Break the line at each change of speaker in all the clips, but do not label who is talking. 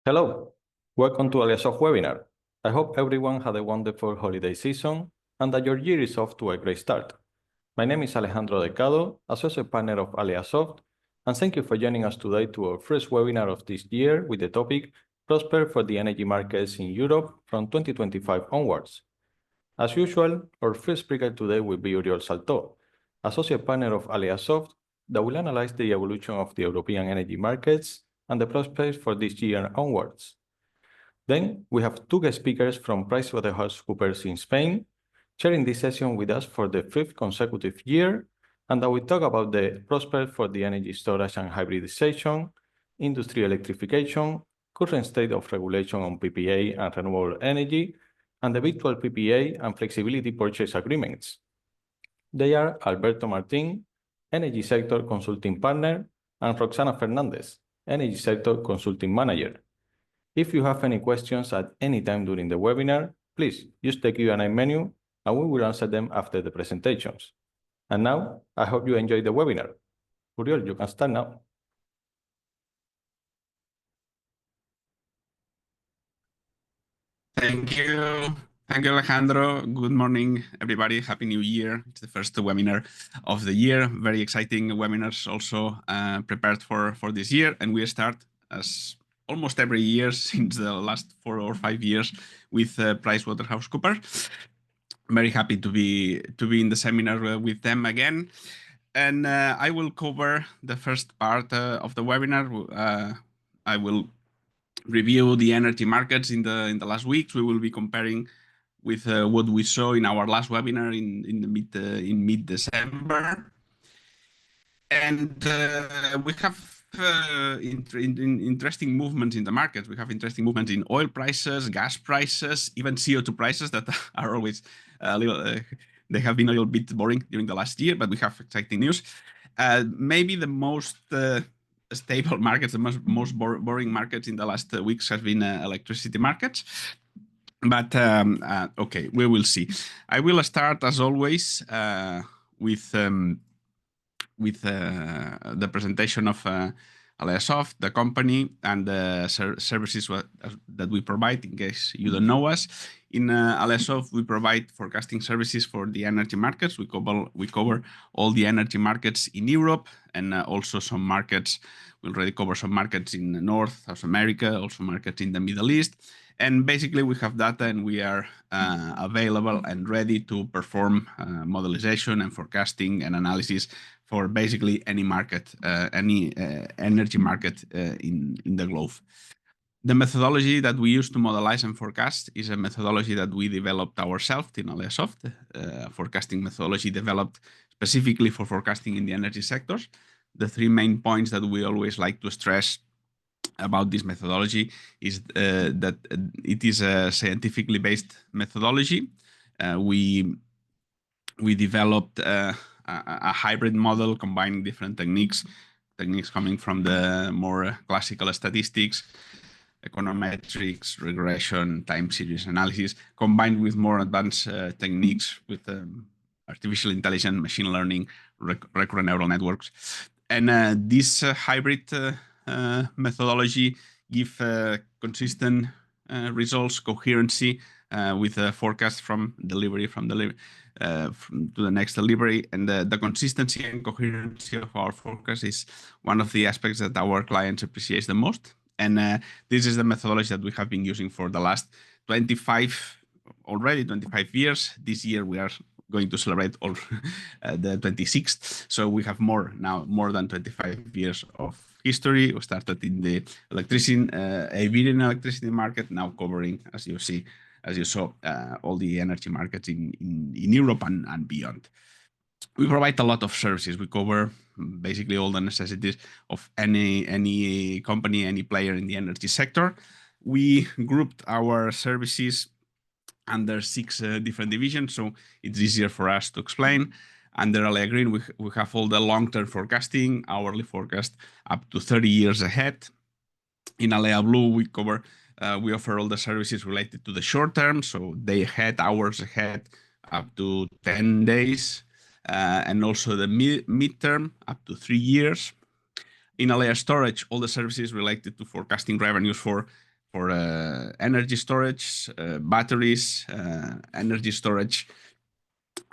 Hello, welcome to AleaSoft webinar. I hope everyone had a wonderful holiday season and that your year is off to a great start. My name is Alejandro Delgado, Associate Partner of AleaSoft, and thank you for joining us today to our first webinar of this year with the topic Prosper for the Energy Markets in Europe from 2025 onwards. As usual, our first speaker today will be Oriol Saltó, Associate Partner of AleaSoft, that will analyze the evolution of the European energy markets and the prospects for this year onwards. Then we have two guest speakers from PwC in Spain, sharing this session with us for the fifth consecutive year, and that we talk about the prospects for the energy storage and hybridisation, industry electrification, current state of regulation on PPA and renewable energy, and the virtual PPA and flexibility purchase agreements. They are Alberto Martín, Energy Sector Consulting Partner, and Roxana Fernandez, Energy Sector Consulting Manager. If you have any questions at any time during the webinar, please use the Q&A menu and we will answer them after the presentations. And now, I hope you enjoyed the webinar. Oriol, you can start now.
Thank you. Thank you, Alejandro. Good morning, everybody. Happy New Year. It's the first webinar of the year. Very exciting webinars also prepared for this year. And we start, as almost every year since the last 4 or 5 years, with PwC. Very happy to be in the seminar with them again. And I will cover the first part of the webinar. I will review the energy markets in the last weeks. We will be comparing with what we saw in our last webinar in mid-December, and we have interesting movements in the markets. We have interesting movements in oil prices, gas prices, even CO2 prices that are always a little. They have been a little bit boring during the last year, but we have exciting news. Maybe the most stable markets, the most boring markets in the last weeks have been electricity markets. But okay, we will see. I will start, as always, with the presentation of AleaSoft, the company, and the services that we provide, in case you don't know us. In AleaSoft, we provide forecasting services for the energy markets. We cover all the energy markets in Europe, and also some markets. We already cover some markets in North, South America, also markets in the Middle East. And basically, we have data, and we are available and ready to perform modelization and forecasting and analysis for basically any market, any energy market in the globe. The methodology that we use to modelize and forecast is a methodology that we developed ourselves in AleaSoft, forecasting methodology developed specifically for forecasting in the energy sectors. The 3 main points that we always like to stress about this methodology is that it is a scientifically based methodology. We developed a hybrid model combining different techniques coming from the more classical statistics, econometrics, regression, time series analysis, combined with more advanced techniques with artificial intelligence, machine learning, recurrent neural networks. And this hybrid methodology give consistent results, coherency with a forecast from delivery to the next delivery. And the consistency and coherency of our forecast is one of the aspects that our clients appreciate the most. And this is the methodology that we have been using for the last 25 years. This year we are going to celebrate the 26th. So we have more than 25 years of history. We started in the Iberian electricity market, now covering, as you saw, all the energy markets in Europe and beyond. We provide a lot of services. We cover basically all the necessities of any company, any player in the energy sector. We grouped our services under 6 different divisions, so it's easier for us to explain. Under Alea Green, we have all the long-term forecasting, hourly forecast up to 30 years ahead. In Alea Blue, we offer all the services related to the short term, so day ahead, hours ahead, up to 10 days, and also the mid-term, up to 3 years. In Alea Storage, all the services related to forecasting revenues for energy storage, batteries, energy storage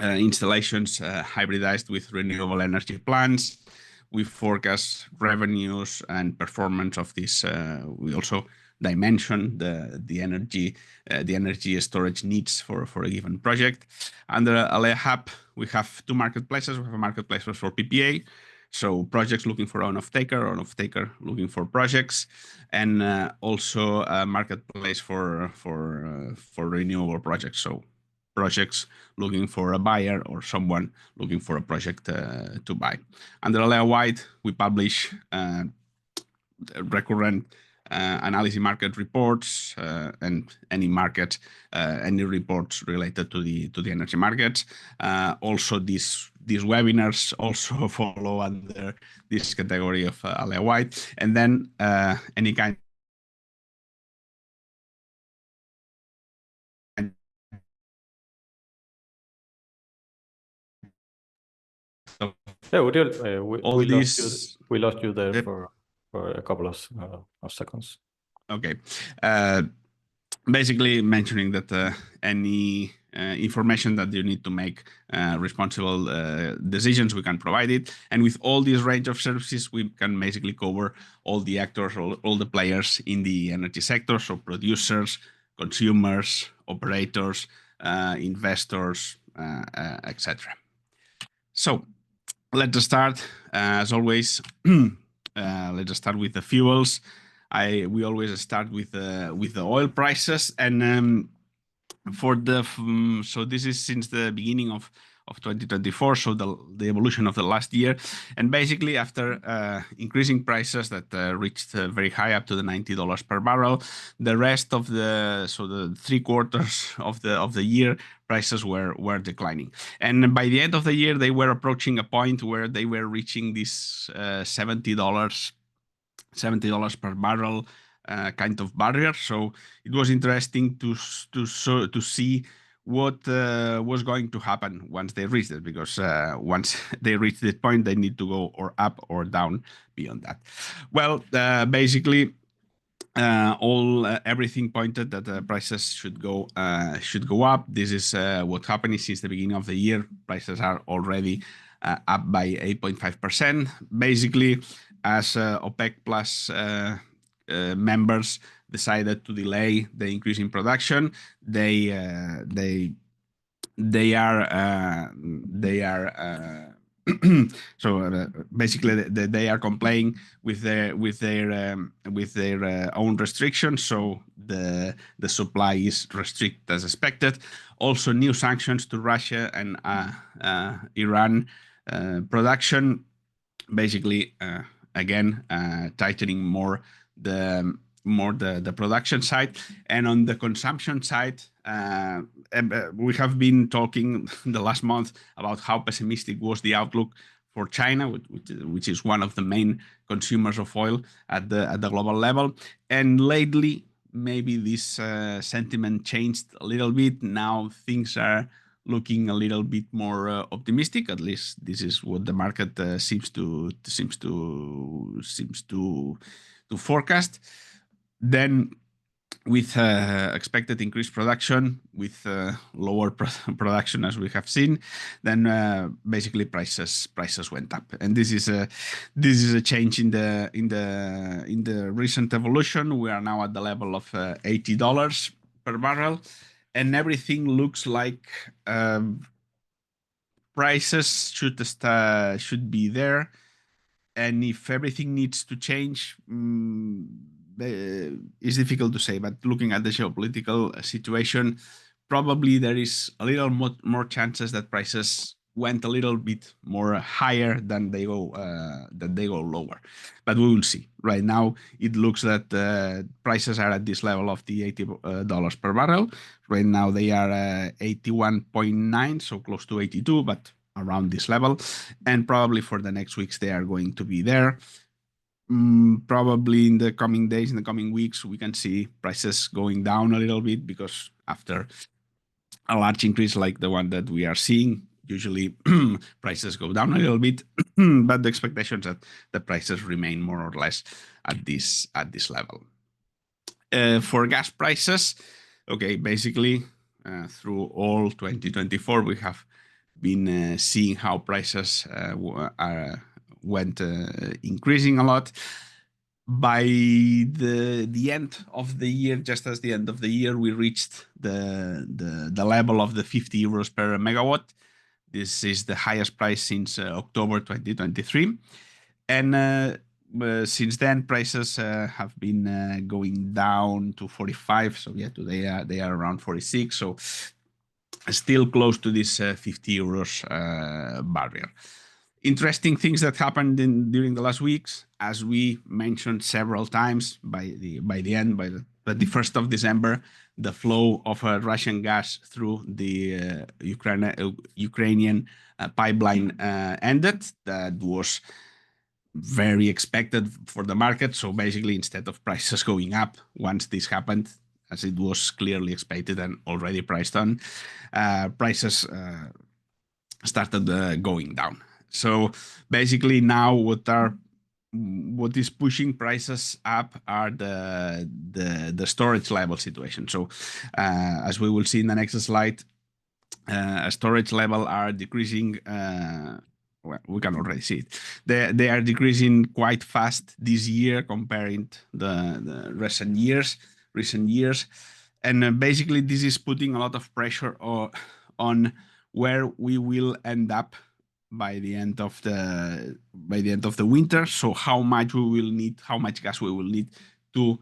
installations hybridized with renewable energy plants. We forecast revenues and performance of this. We also dimension the energy storage needs for a given project. Under Alea Hub, we have two marketplaces. We have a marketplace for PPA, so projects looking for an off-taker looking for projects, and also a marketplace for renewable projects. So projects looking for a buyer or someone looking for a project to buy. Under Alea Wide, we publish recurrent analysis market reports and any reports related to the energy markets. Also, these webinars also follow under this category of Alea Wide, and then any kind.
Yeah, Uriel, we lost you there for a couple of seconds.
Okay. Basically mentioning that any information that you need to make responsible decisions, we can provide it. And with all this range of services, we can basically cover all the actors, all the players in the energy sector. So producers, consumers, operators, investors, etc. So let's start, as always, let's start with the fuels. We always start with the oil prices, and so this is since the beginning of 2024, so the evolution of the last year, and basically after increasing prices that reached very high, up to the $90 per barrel, the rest of the 3 quarters of the year, prices were declining, and by the end of the year they were approaching a point where they were reaching this $70 per barrel kind of barrier. So it was interesting to see what was going to happen once they reached it, because once they reach that point, they need to go or up or down beyond that. Well, basically, everything pointed that the prices should go up. This is what happened since the beginning of the year. Prices are already up by 8.5%. Basically, as OPEC Plus members decided to delay the increase in production, they are so basically they are complying with their own restrictions. So the supply is restricted as expected. Also, new sanctions to Russia and Iran production, basically again tightening more the production side. And on the consumption side, we have been talking the last month about how pessimistic was the outlook for China, which is one of the main consumers of oil at the global level. And lately, maybe this sentiment changed a little bit. Now things are looking a little bit more optimistic. At least this is what the market seems to forecast. Then, with expected increased production, with lower production as we have seen, then basically prices went up, and this is a change in the recent evolution. We are now at the level of $80 per barrel, and everything looks like prices should be there. And if everything needs to change, it's difficult to say. But looking at the geopolitical situation, probably there is a little more chances that prices went a little bit more higher than they go lower. But we will see. Right now, it looks that prices are at this level of the $80 per barrel. Right now, they are 81.9, so close to 82, but around this level, and probably for the next weeks they are going to be there. Probably in the coming days, in the coming weeks, we can see prices going down a little bit, because after a large increase like the one that we are seeing, usually prices go down a little bit, but the expectation is that the prices remain more or less at this level. For gas prices, okay, basically through all 2024, we have been seeing how prices went increasing a lot. By the end of the year, just as the end of the year, we reached the level of the 50 euros per megawatt. This is the highest price since October 2023. And since then, prices have been going down to 45. So yeah, today they are around 46. So still close to this 50 euros barrier. Interesting things that happened during the last weeks, as we mentioned several times. By the 1st of December, the flow of Russian gas through the Ukrainian pipeline ended. That was very expected for the market. So basically, instead of prices going up once this happened, as it was clearly expected and already priced on, prices started going down. So basically now what is pushing prices up are the storage level situation. So as we will see in the next slide, storage level are decreasing. Well, we can already see it. They are decreasing quite fast this year comparing the recent years. And basically this is putting a lot of pressure on where we will end up by the end of the winter. So how much gas we will need to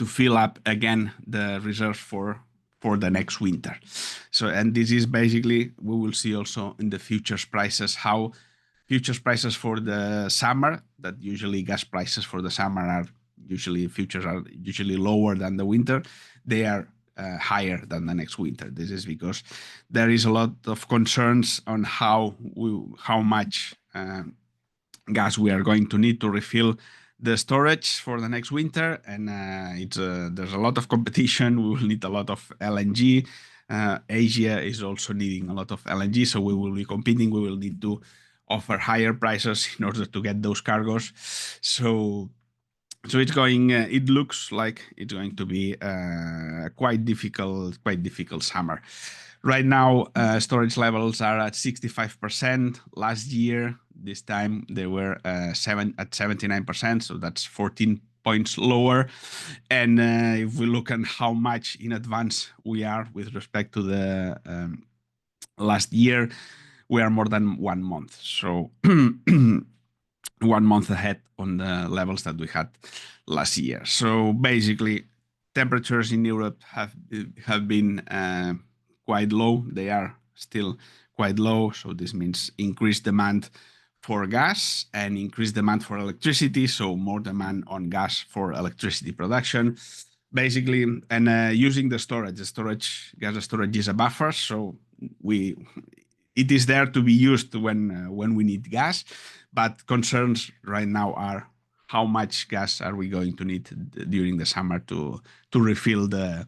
fill up again the reserve for the next winter. So, and this is basically, we will see also in the futures prices, how futures prices for the summer, that usually gas prices for the summer futures are usually lower than the winter. They are higher than the next winter. This is because there is a lot of concerns on how much gas we are going to need to refill the storage for the next winter, and there's a lot of competition. We will need a lot of LNG. Asia is also needing a lot of LNG, so we will be competing. We will need to offer higher prices in order to get those cargoes. So it's going. It looks like it's going to be quite difficult summer. Right now, storage levels are at 65%. Last year, this time they were at 79%, so that's 14 points lower. And if we look at how much in advance we are with respect to the last year, we are more than 1 month. So 1 month ahead on the levels that we had last year. So basically, temperatures in Europe have been quite low. They are still quite low. So this means increased demand for gas and increased demand for electricity. So more demand on gas for electricity production, basically. And using the storage, gas storage is a buffer. So it is there to be used when we need gas. But concerns right now are how much gas are we going to need during the summer to refill the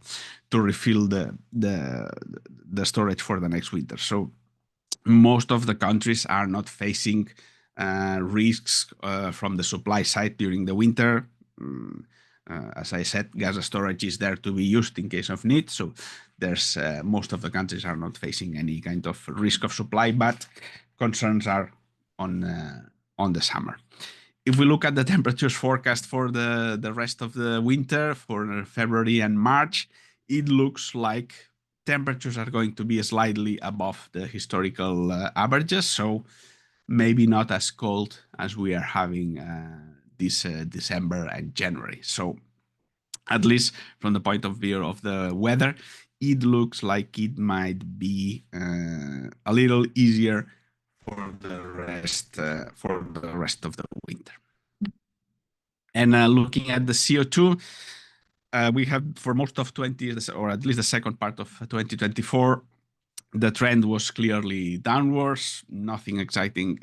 storage for the next winter. So most of the countries are not facing risks from the supply side during the winter. As I said, gas storage is there to be used in case of need. So there's most of the countries are not facing any kind of risk of supply, but concerns are on the summer. If we look at the temperatures forecast for the rest of the winter, for February and March, it looks like temperatures are going to be slightly above the historical averages. So maybe not as cold as we are having this December and January. So at least from the point of view of the weather, it looks like it might be a little easier for the rest of the winter. And looking at the CO2, we have for most of or at least the second part of 2024, the trend was clearly downwards. Nothing exciting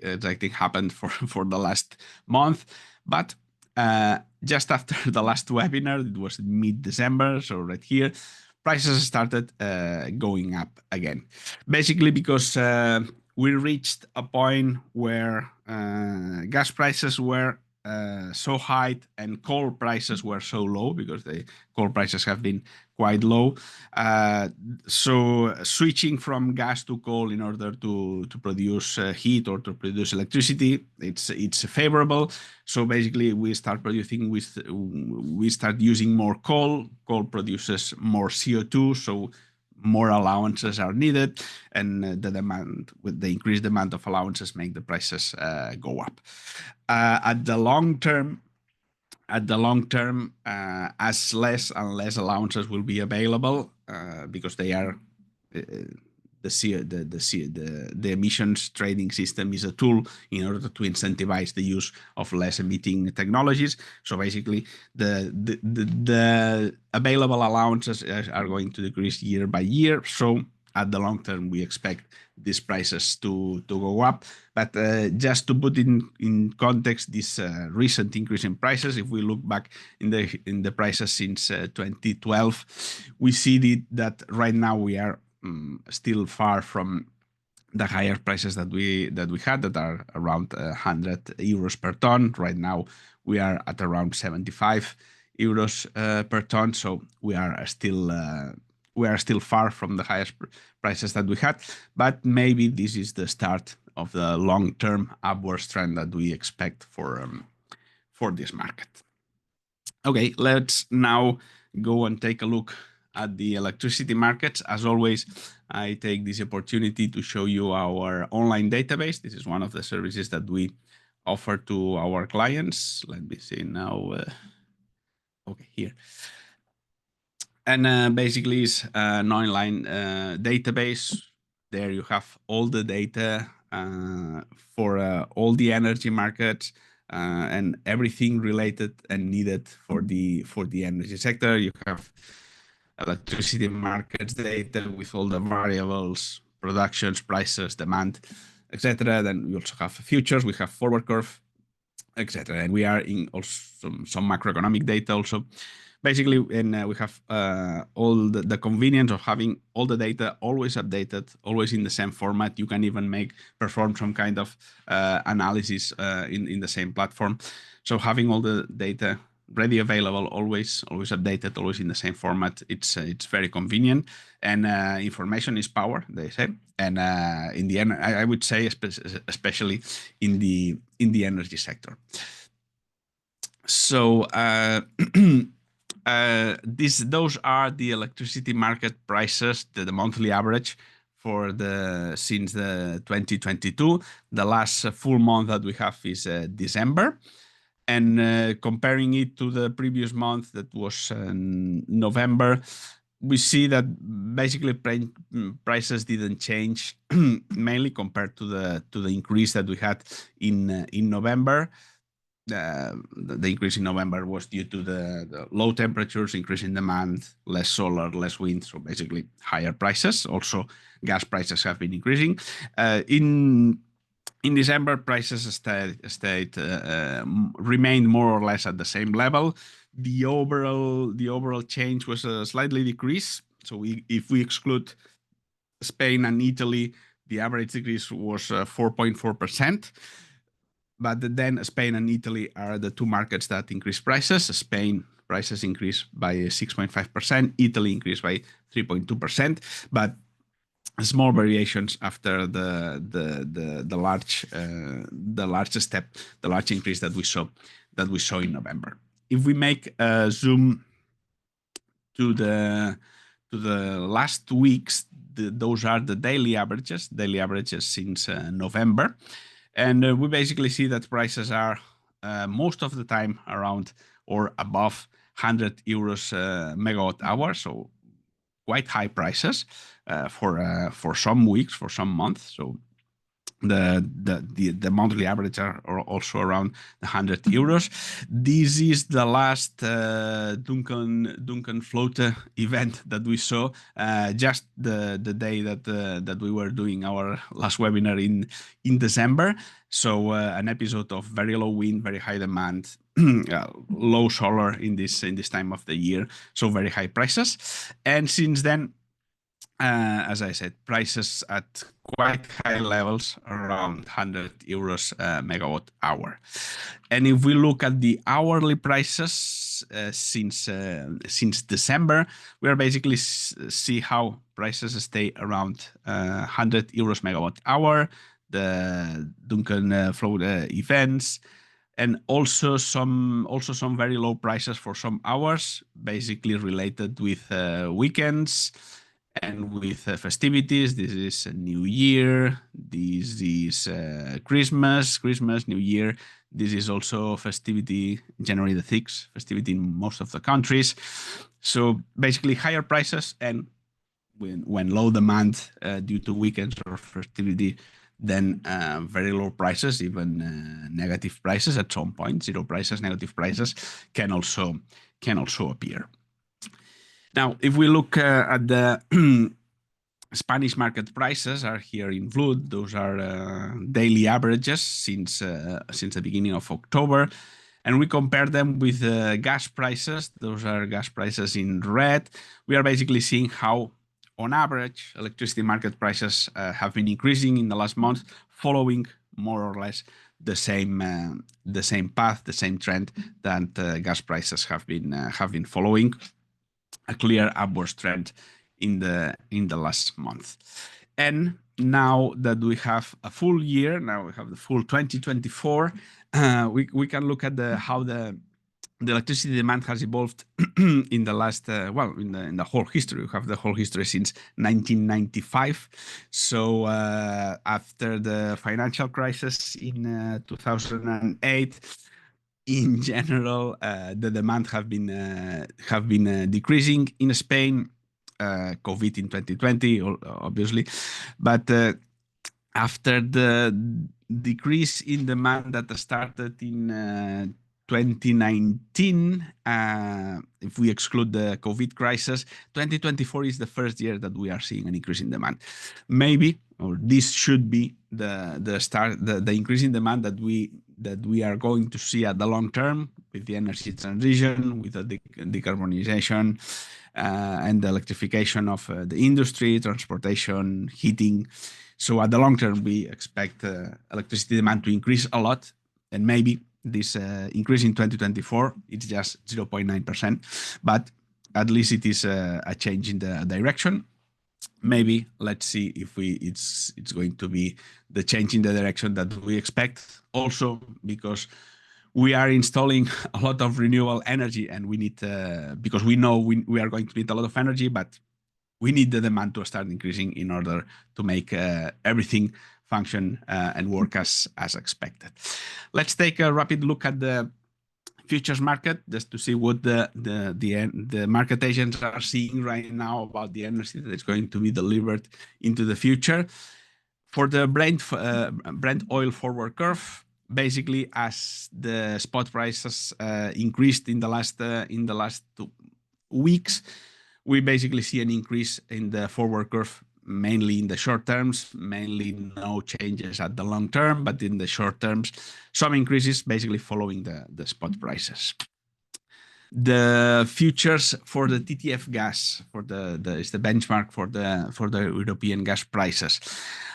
happened for the last month, but just after the last webinar, it was mid-December, so right here, prices started going up again. Basically because we reached a point where gas prices were so high and coal prices were so low, because the coal prices have been quite low. So switching from gas to coal in order to produce heat or to produce electricity, it's favorable. So basically, we start using more coal. Coal produces more CO2, so more allowances are needed, and with the increased demand of allowances, make the prices go up. At the long term, as less and less allowances will be available, because they are the emissions trading system is a tool in order to incentivize the use of less emitting technologies. So basically, the available allowances are going to decrease year by year. So at the long term, we expect these prices to go up. But just to put in context this recent increase in prices, if we look back in the prices since 2012, we see that right now we are still far from the higher prices that we had, that are around 100 euros per ton. Right now we are at around 75 euros per ton. So we are still far from the highest prices that we had, but maybe this is the start of the long-term upwards trend that we expect for this market. Okay, let's now go and take a look at the electricity markets. As always, I take this opportunity to show you our online database. This is one of the services that we offer to our clients. Let me see now. Okay, here. And basically, it's an online database. There you have all the data for all the energy markets and everything related and needed for the energy sector. You have electricity markets data with all the variables, productions, prices, demand, etc. Then we also have futures. We have forward curve, etc. And we are in also some macroeconomic data also. Basically, and we have all the convenience of having all the data always updated, always in the same format. You can even perform some kind of analysis in the same platform. So having all the data ready, available, always updated, always in the same format, it's very convenient. And information is power, they say. And in the end, I would say, especially in the energy sector. So those are the electricity market prices, the monthly average since 2022. The last full month that we have is December, and comparing it to the previous month, that was November, we see that basically prices didn't change, mainly compared to the increase that we had in November. The increase in November was due to the low temperatures, increase in demand, less solar, less wind, so basically higher prices. Also, gas prices have been increasing. In December, prices remained more or less at the same level. The overall change was a slightly decrease. So if we exclude Spain and Italy, the average decrease was 4.4%. But then Spain and Italy are the two markets that increase prices. Spain prices increased by 6.5%. Italy increased by 3.2%. But small variations after the large increase that we saw in November. If we make a zoom to the last weeks, those are the daily averages since November. And we basically see that prices are most of the time around or above 100 euros megawatt hour, so quite high prices for some weeks, for some months. So the monthly average are also around 100 euros. This is the last Duncan Flote event that we saw just the day that we were doing our last webinar in December. So an episode of very low wind, very high demand, low solar in this time of the year, so very high prices. And since then, as I said, prices at quite high levels, around 100 euros megawatt hour. And if we look at the hourly prices since December, we are basically see how prices stay around 100 euros megawatt hour. The Duncan flow events, and also some very low prices for some hours, basically related with weekends and with festivities. This is a New Year. This is Christmas, New Year. This is also festivity, January the 6th, festivity in most of the countries. So basically higher prices, and when low demand due to weekends or festivity, then very low prices, even negative prices at some point, zero prices, negative prices can also appear. Now, if we look at the Spanish market prices are here in blue. Those are daily averages since the beginning of October. And we compare them with gas prices. Those are gas prices in red. We are basically seeing how, on average, electricity market prices have been increasing in the last month, following more or less the same path, the same trend that gas prices have been following, a clear upward trend in the last month. And now that we have a full year, now we have the full 2024, we can look at how the electricity demand has evolved in the last, in the whole history. We have the whole history since 1995. So after the financial crisis in 2008, in general, the demand have been decreasing in Spain. COVID in 2020, obviously, but after the decrease in demand that started in 2019, if we exclude the COVID crisis, 2024 is the first year that we are seeing an increase in demand. Maybe, or this should be the increase in demand that we are going to see at the long term with the energy transition, with the decarbonisation, and the electrification of the industry, transportation, heating. So at the long term, we expect electricity demand to increase a lot, and maybe this increase in 2024, it's just 0.9%, but at least it is a change in the direction. Maybe let's see if it's going to be the change in the direction that we expect. Also, because we are installing a lot of renewable energy, and we need because we know we are going to need a lot of energy, but we need the demand to start increasing in order to make everything function and work as expected. Let's take a rapid look at the futures market just to see what the market agents are seeing right now about the energy that is going to be delivered into the future. For the Brent oil forward curve, basically as the spot prices increased in the last 2 weeks, we basically see an increase in the forward curve, mainly in the short terms, mainly no changes at the long term, but in the short terms, some increases basically following the spot prices. The futures for the TTF gas is the benchmark for the European gas prices.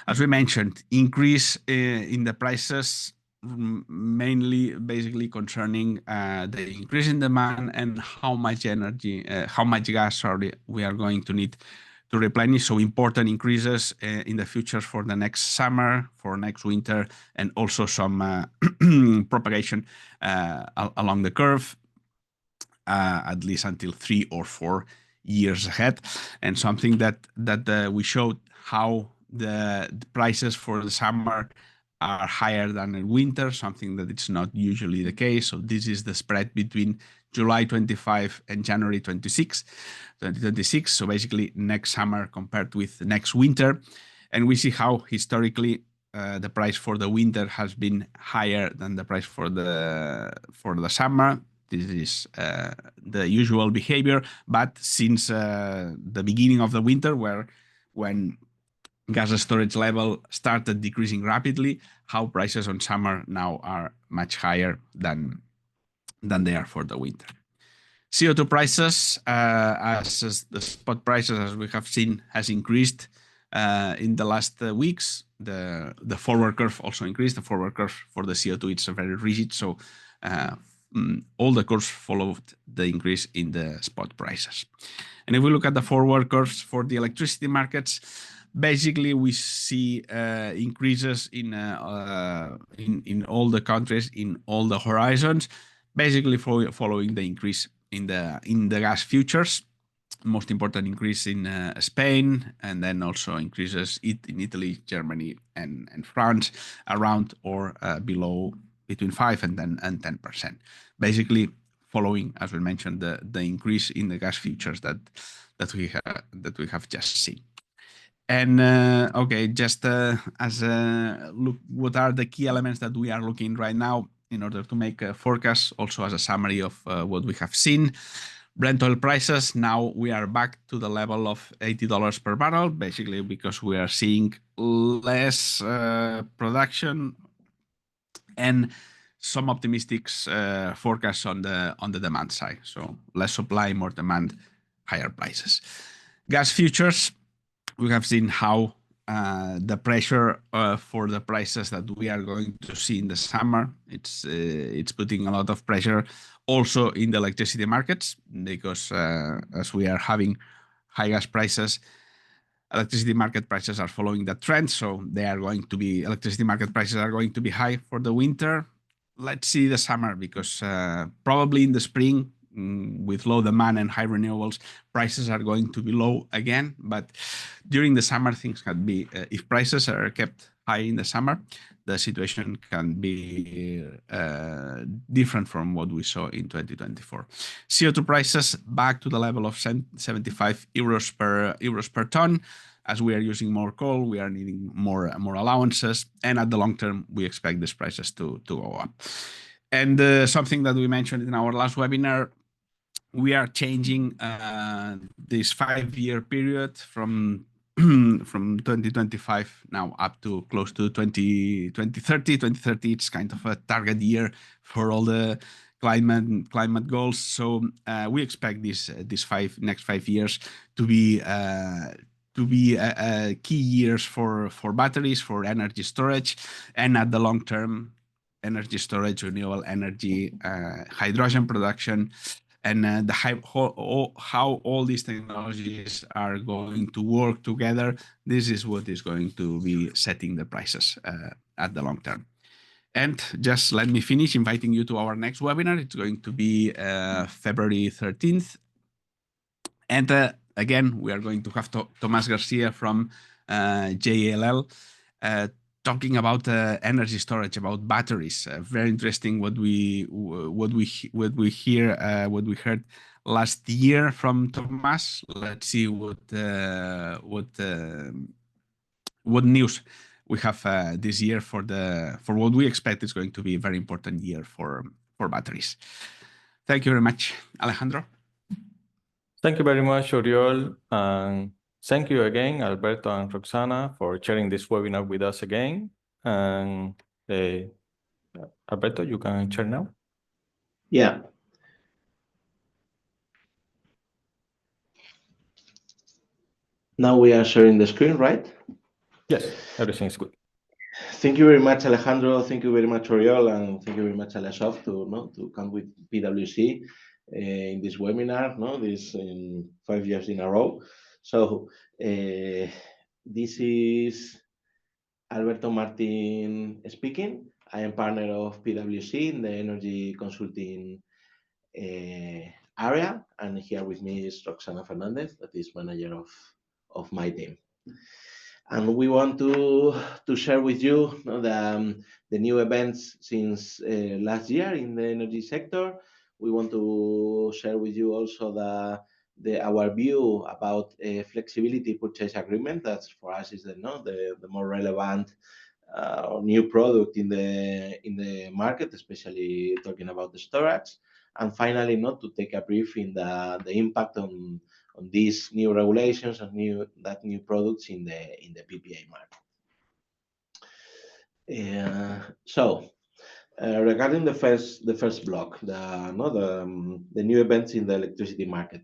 As we mentioned, increase in the prices, mainly basically concerning the increase in demand and how much energy, how much gas we are going to need to replenish. So important increases in the futures for the next summer, for next winter, and also some propagation along the curve, at least until 3 or 4 years ahead. And something that we showed how the prices for the summer are higher than in winter, something that it's not usually the case. So this is the spread between July 25 and January 26, 2026. So basically next summer compared with next winter. And we see how historically the price for the winter has been higher than the price for the summer. This is the usual behavior, but since the beginning of the winter, when gas storage level started decreasing rapidly, how prices on summer now are much higher than they are for the winter. CO2 prices, as the spot prices, as we have seen, has increased in the last weeks. The forward curve also increased. The forward curve for the CO2, it's very rigid, so all the curves followed the increase in the spot prices. And if we look at the forward curves for the electricity markets, basically we see increases in all the countries, in all the horizons, basically following the increase in the gas futures. Most important increase in Spain, and then also increases in Italy, Germany, and France, around or below between 5 and 10%. Basically, following, as we mentioned, the increase in the gas futures that we have just seen. And okay, just as look, what are the key elements that we are looking right now in order to make a forecast, also as a summary of what we have seen. Brent oil prices, now we are back to the level of $80 per barrel, basically because we are seeing less production and some optimistic forecasts on the demand side. So less supply, more demand, higher prices. Gas futures, we have seen how the pressure for the prices that we are going to see in the summer, it's putting a lot of pressure also in the electricity markets, because as we are having high gas prices, electricity market prices are following that trend. So they are going to be, electricity market prices are going to be high for the winter. Let's see the summer, because probably in the spring, with low demand and high renewables, prices are going to be low again. But during the summer, things can be, if prices are kept high in the summer, the situation can be different from what we saw in 2024. CO2 prices back to the level of 75 euros per ton. As we are using more coal, we are needing more allowances, and at the long term, we expect these prices to go up. And something that we mentioned in our last webinar, we are changing this 5-year period from 2025 now up to close to 2030. 2030, it's kind of a target year for all the climate goals. So we expect these next 5 years to be key years for batteries, for energy storage, and at the long term, energy storage, renewable energy, hydrogen production, and how all these technologies are going to work together. This is what is going to be setting the prices at the long term. And just let me finish inviting you to our next webinar. It's going to be February 13th. And again, we are going to have Tomás Garcia from JLL talking about energy storage, about batteries. Very interesting what we heard last year from Tomás. Let's see what news we have this year for what we expect is going to be a very important year for batteries. Thank you very much, Alejandro.
Thank you very much, Oriol, and thank you again, Alberto and Roxana, for sharing this webinar with us again. And Alberto, you can share now.
Yeah. Now we are sharing the screen, right?
Yes, everything is good.
Thank you very much, Alejandro. Thank you very much, Oriol, and thank you very much, AleaSoft, to come with PwC in this webinar, this in 5 years in a row. So this is Alberto Martin speaking. I am partner of PwC in the energy consulting area, and here with me is Roxana Fernandez, that is manager of my team. And we want to share with you the new events since last year in the energy sector. We want to share with you also our view about a flexibility purchase agreement. That's for us is the more relevant new product in the market, especially talking about the storage. And finally, to take a brief in the impact on these new regulations and new products in the PPA market. So Regarding the first block, the new events in the electricity market,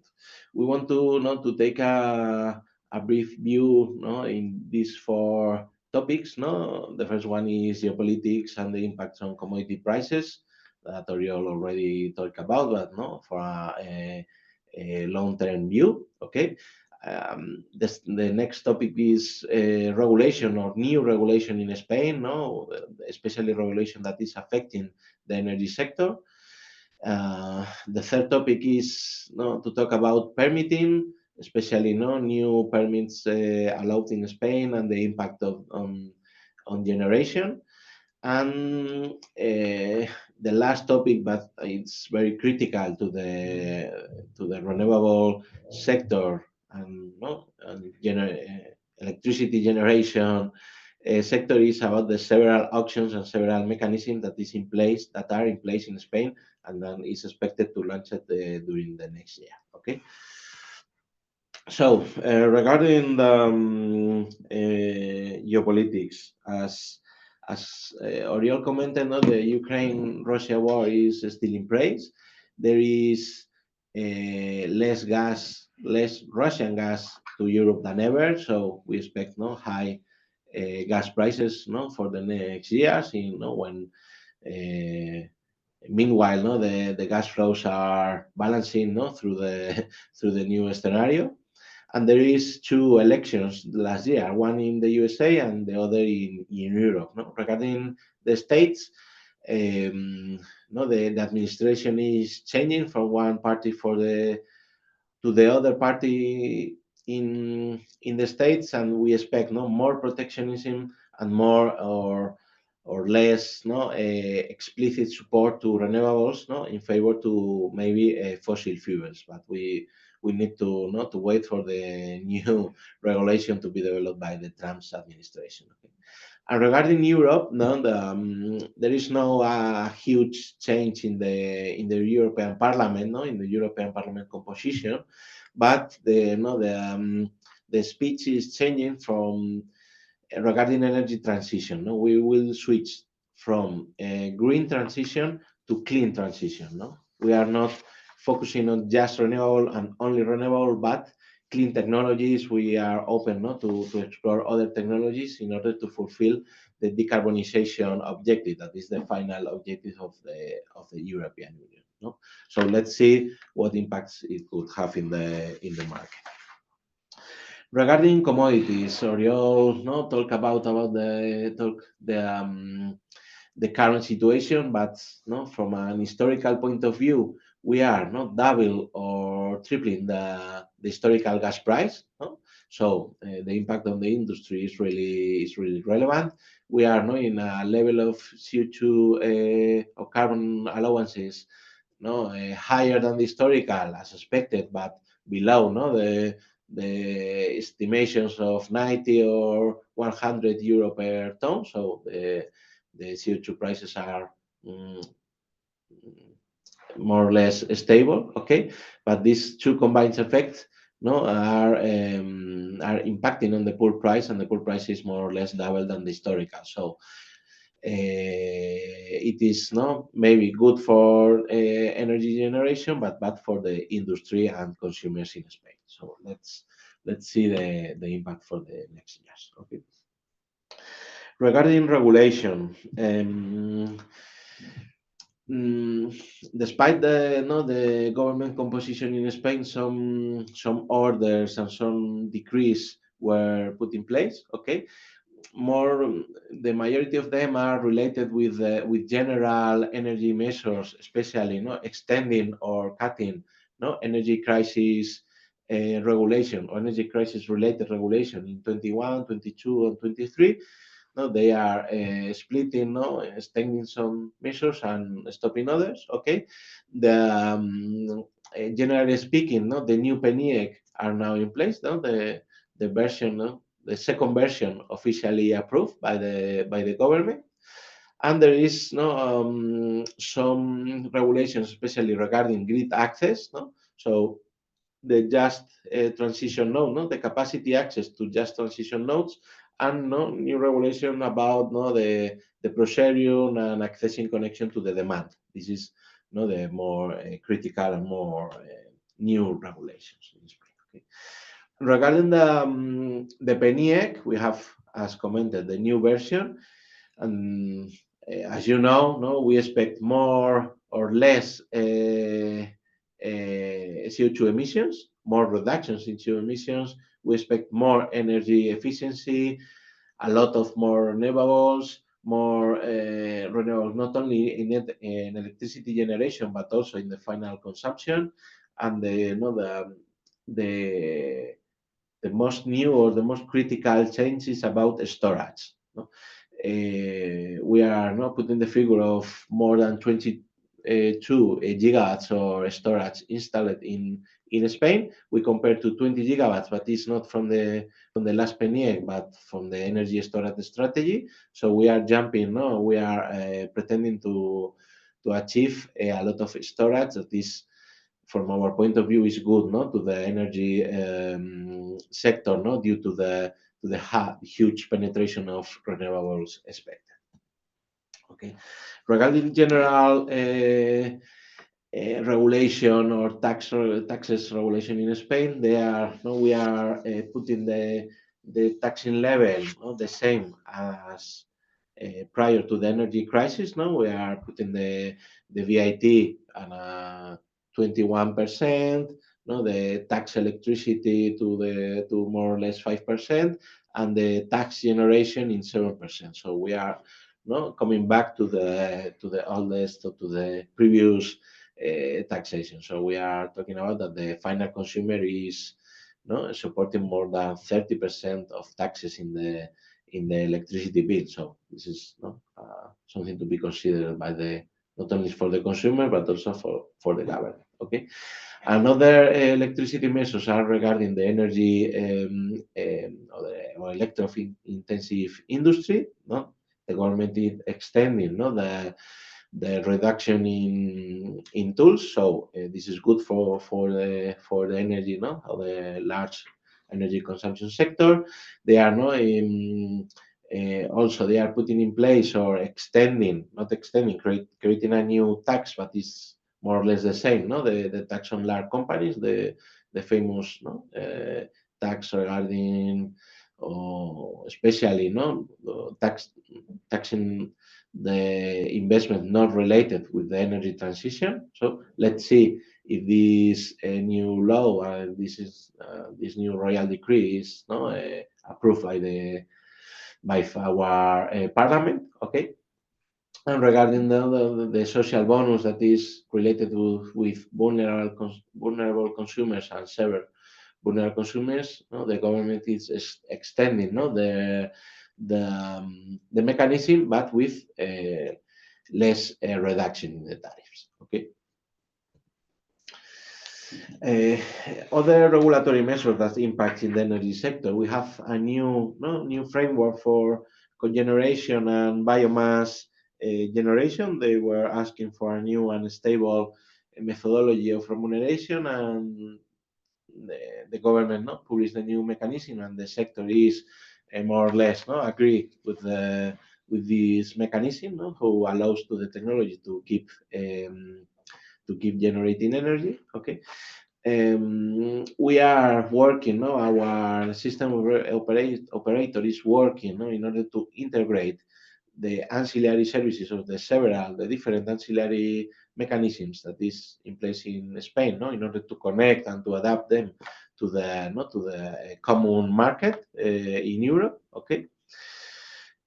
we want to take a brief view in these four topics. No, the first one is geopolitics and the impacts on commodity prices that Oriol already talked about, but no, for a long-term view. Okay. The next topic is regulation or new regulation in Spain, no, especially regulation that is affecting the energy sector. The third topic is to talk about permitting, especially new permits allowed in Spain and the impact on generation. And the last topic, but it's very critical to the renewable sector and electricity generation sector, is about the several auctions and several mechanisms that are in place in Spain, and then is expected to launch it during the next year. Okay. So regarding the geopolitics, as Oriol commented, the Ukraine-Russia war is still in place. There is less Russian gas to Europe than ever, so we expect high gas prices for the next years. When meanwhile, the gas flows are balancing through the through the new scenario. And there is two elections last year, one in the USA and the other in Europe. Regarding the states, the administration is changing from one party to the other party in the states, and we expect more protectionism and more or less explicit support to renewables in favor to maybe fossil fuels. But we need to wait for the new regulation to be developed by the Trump's administration. Okay. And regarding Europe, there is no huge change in the European Parliament, in the European Parliament composition, but the speech is changing from regarding energy transition. We will switch from green transition to clean transition. We are not focusing on just renewable and only renewable, but clean technologies. We are open to explore other technologies in order to fulfill the decarbonisation objective. That is the final objective of the European Union. So let's see what impacts it could have in the market. Regarding commodities, Oriol talk about the current situation, but from an historical point of view, we are not double or tripling the historical gas price. So the impact on the industry is really relevant. We are in a level of CO2 or carbon allowances higher than the historical as expected, but below the estimations of 90 or 100 euro per ton. So the CO2 prices are more or less stable. Okay, but these two combined effects are impacting on the pool price, and the pool price is more or less double than the historical. So it is maybe good for energy generation, but bad for the industry and consumers in Spain. So let's see the impact for the next years. Okay. Regarding regulation, despite the government composition in Spain, some orders and some decrees were put in place. Okay. The majority of them are related with general energy measures, especially extending or cutting energy crisis regulation or energy crisis related regulation in 21, 22, and 23. They are splitting, extending some measures and stopping others. Okay, generally speaking, the new PNIEC are now in place. The version, the second version, officially approved by the government, and there is some regulations, especially regarding grid access. So the just transition node, the capacity access to just transition nodes and new regulation about the procedure and accessing connection to the demand. This is the more critical and more new regulations in Spain. Okay. Regarding the PNIEC, we have, as commented, the new version, and as you know, we expect more or less CO2 emissions, more reductions in CO2 emissions. We expect more energy efficiency, a lot of more renewables, not only in electricity generation, but also in the final consumption. And the most new or the most critical change is about storage. We are now putting the figure of more than 22 gigawatts or storage installed in Spain. We compare to 20 gigawatts, but it's not from the last PNIEC, but from the energy storage strategy. So we are jumping. We are pretending to achieve a lot of storage that is, from our point of view, is good to the energy sector, due to the huge penetration of renewables expected. Okay. Regarding general regulation or taxes regulation in Spain, we are putting the taxing level the same as prior to the energy crisis. We are putting the VAT at 21%, the tax electricity to more or less 5%, and the tax generation in 7%. So we are coming back to the oldest, to the previous taxation. So we are talking about that the final consumer is supporting more than 30% of taxes in the electricity bill. So this is something to be considered by not only for the consumer but also for the government. Okay. Another electricity measures are regarding the energy or electro-intensive industry. The government is extending the reduction in tools. So this is good for the energy, the large energy consumption sector. They are also they are putting in place or creating a new tax, but it's more or less the same. The tax on large companies, the famous tax regarding, especially taxing the investment not related with the energy transition. So let's see if this new law and this new royal decree is approved by our parliament. Okay. And regarding the social bonus that is related with vulnerable consumers and several vulnerable consumers, the government is extending the mechanism, but with less reduction in the tariffs. Okay. Other regulatory measures that impact in the energy sector, we have a new framework for cogeneration and biomass generation. They were asking for a new and stable methodology of remuneration, and the government published a new mechanism, and the sector is more or less agree with this mechanism, who allows to the technology to keep generating energy. Okay. We are working, our system operator is working in order to integrate the ancillary services of the different ancillary mechanisms that is in place in Spain, in order to connect and to adapt them to the common market in Europe. Okay.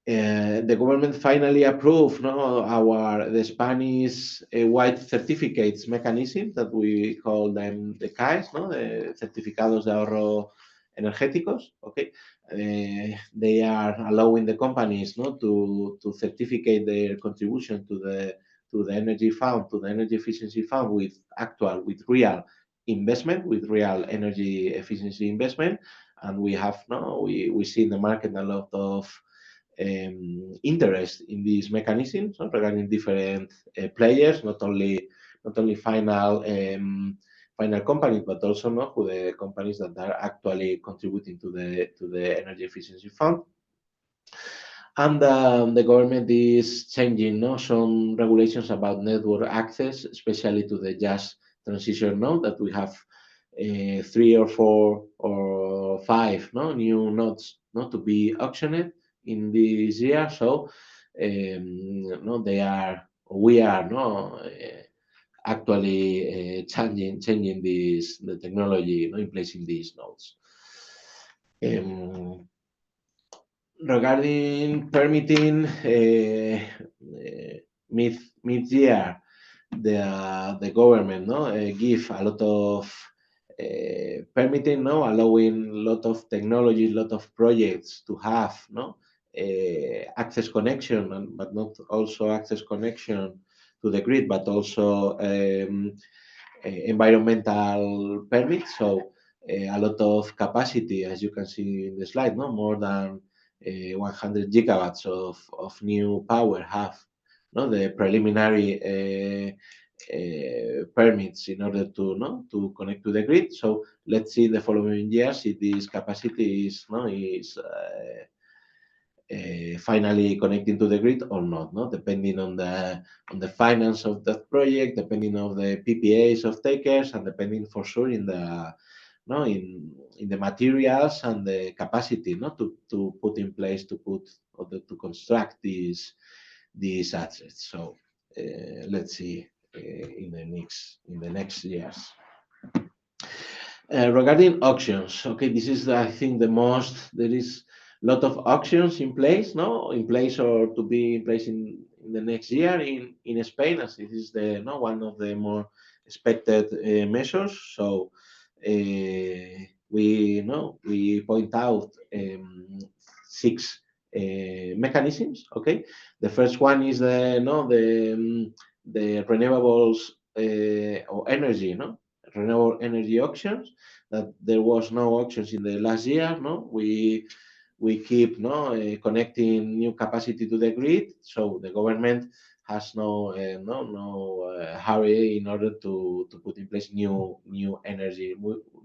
The government finally approved the Spanish white certificates mechanism that we call them the CAEs, the Certificados de Ahorro Energéticos. Okay. They are allowing the companies to certificate their contribution to the energy fund, to the energy efficiency fund, with real investment, with real energy efficiency investment. And we have we see in the market a lot of interest in these mechanisms regarding different players, not only final companies, but also the companies that are actually contributing to the energy efficiency fund. And the government is changing some regulations about network access, especially to the just transition node that we have 3 or 4 or 5 new nodes to be auctioned in this year. So we are actually changing the technology in placing these nodes. Regarding permitting, mid-year, the government give a lot of permitting, allowing a lot of technology, a lot of projects to have access connection, but not also access connection to the grid, but also environmental permits. So a lot of capacity, as you can see in the slide, more than 100 gigawatts of new power have the preliminary permits in order to connect to the grid. So let's see the following years if this capacity is finally connecting to the grid or not, depending on the finance of that project, depending on the PPAs of takers, and depending for sure in the in the materials and the capacity to put in place to construct these assets. So let's see in the next years. Regarding auctions, okay, this is I think the most. There is a lot of auctions in place, or to be in place in the next year in Spain, as this is the one of the more expected measures. So we point out 6 mechanisms. Okay, the first one is the renewables or energy, renewable energy auctions. That there was no auctions in the last year. We keep connecting new capacity to the grid, so the government has no hurry in order to put in place new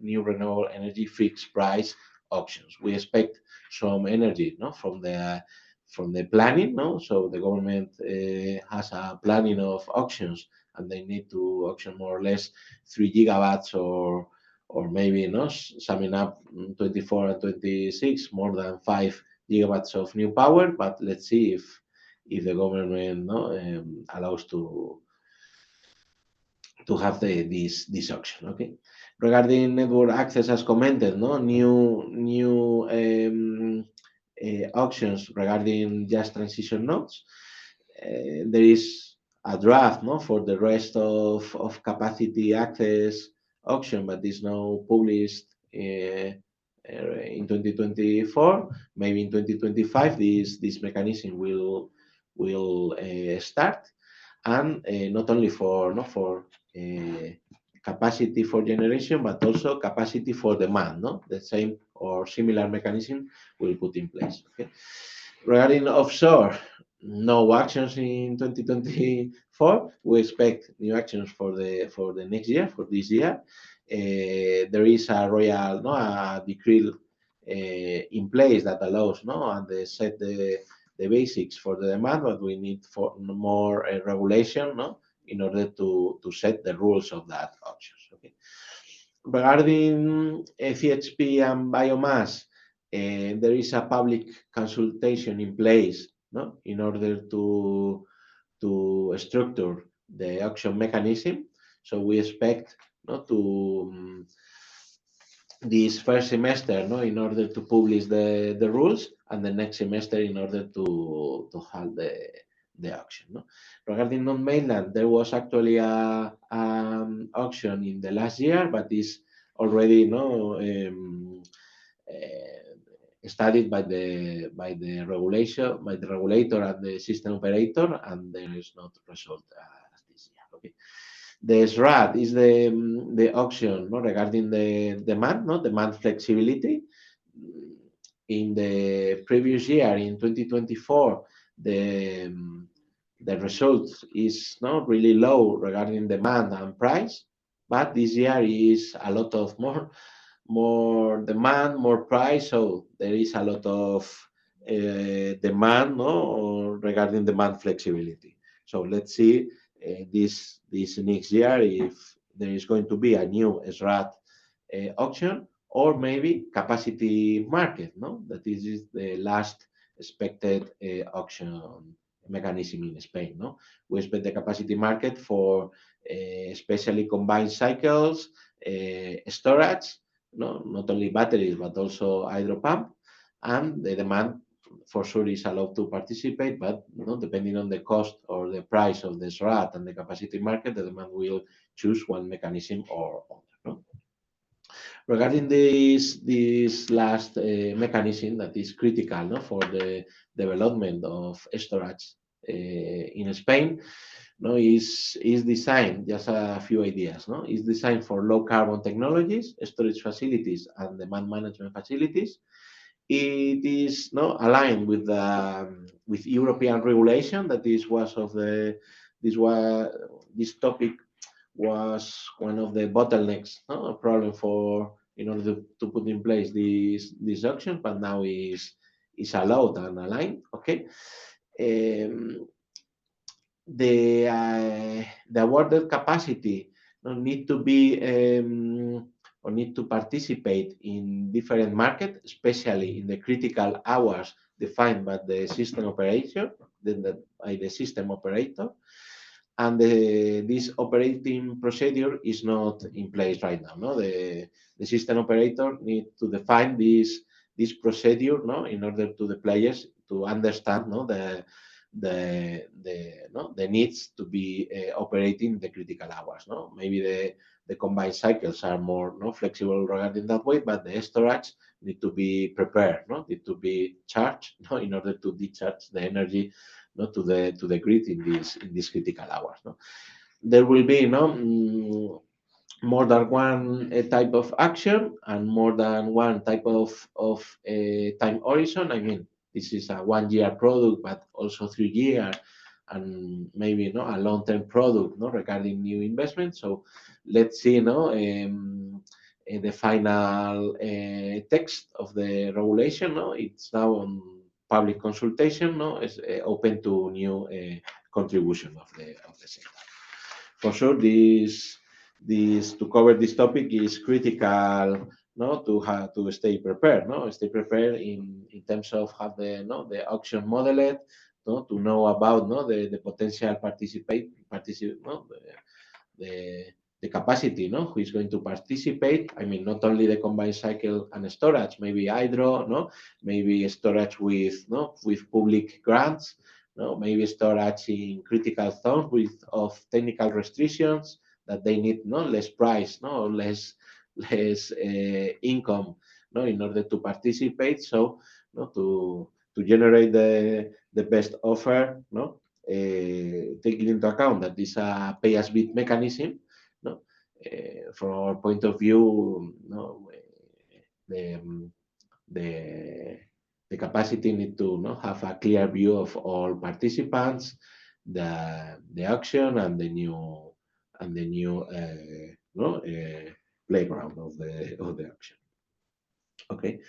renewable energy fixed price auctions. We expect some energy from the planning. So the government has a planning of auctions, and they need to auction more or less 3 gigawatts or maybe summing up 24 and 26, more than 5 gigawatts of new power. But let's see if the government allows to have this auction. Okay, regarding network access, as commented, new auctions regarding just transition nodes. There is a draft for the rest of capacity access auction, but is now published in 2024. Maybe in 2025 this mechanism will start, and not only for capacity for generation, but also capacity for demand. The same or similar mechanism will put in place. Okay, regarding offshore, no actions in 2024. We expect new actions for the next year, for this year. There is a royal a decree in place that allows and they set the basics for the demand, but we need for more regulation in order to set the rules of that auctions. Okay, regarding CHP and biomass, there is a public consultation in place in order to structure the auction mechanism. So we expect to this first semester in order to publish the rules, and the next semester in order to have the auction. Regarding non-mainland, there was actually a auction in the last year, but is already studied by the regulator and the system operator, and there is not result this year. Okay, the SRAD is the auction regarding the demand flexibility. In the previous year, in 2024, the result is not really low regarding demand and price, but this year is a lot of more demand, more price. So there is a lot of demand, or regarding demand flexibility. So let's see this next year if there is going to be a new SRAT auction, or maybe capacity market, that is the last expected auction mechanism in Spain. We expect the capacity market for especially combined cycles, storage, not only batteries but also hydro pump, and the demand for sure is allowed to participate, but depending on the cost or the price of the SRAT and the capacity market, the demand will choose one mechanism or other. Regarding this last mechanism that is critical for the development of storage in Spain, is designed, just a few ideas, is designed for low carbon technologies, storage facilities, and demand management facilities. It is aligned with European regulation. That is this topic was one of the bottlenecks, a problem in order to put in place this auction, but now is allowed and aligned. Okay. The awarded capacity need to be or need to participate in different markets, especially in the critical hours defined by the system operator, and this operating procedure is not in place right now. The system operator need to define this procedure in order to the players to understand the needs to be operating the critical hours. Maybe the combined cycles are more flexible regarding that way, but the storage need to be prepared, need to be charged in order to discharge the energy to the grid in these critical hours. There will be more than one type of action and more than one type of time horizon. I mean, this is a 1 year product, but also 3 years, and maybe a long-term product regarding new investment. So let's see the final text of the regulation. It's now on public consultation. Is open to new contribution of the sector. For sure, this to cover this topic is critical. To stay prepared. Stay prepared in terms of have the auction modeled. To know about the potential the capacity, who is going to participate. I mean, not only the combined cycle and storage, maybe hydro, maybe storage with public grants, maybe storage in critical zones of technical restrictions that they need less price, or less income, in order to participate. So, to generate the best offer, taking into account that this is a pay-as-bid mechanism. From our point of view, the capacity need to have a clear view of all participants, the auction, and the new playground of the auction. Okay,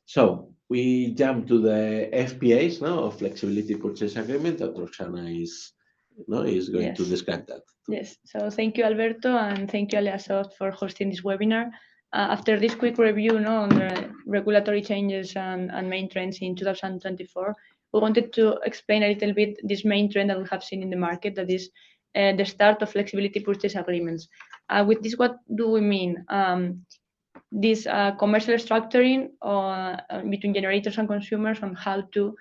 so we jump to the FPAs of flexibility purchase agreement. That Roxana is going to describe that.
Yes. So thank you, Alberto, and thank you, AleaSoft, for hosting this webinar. After this quick review on the regulatory changes and main trends in 2024, we wanted to explain a little bit this main trend that we have seen in the market, that is the start of flexibility purchase agreements. With this, what do we mean? This commercial structuring between generators and consumers on how to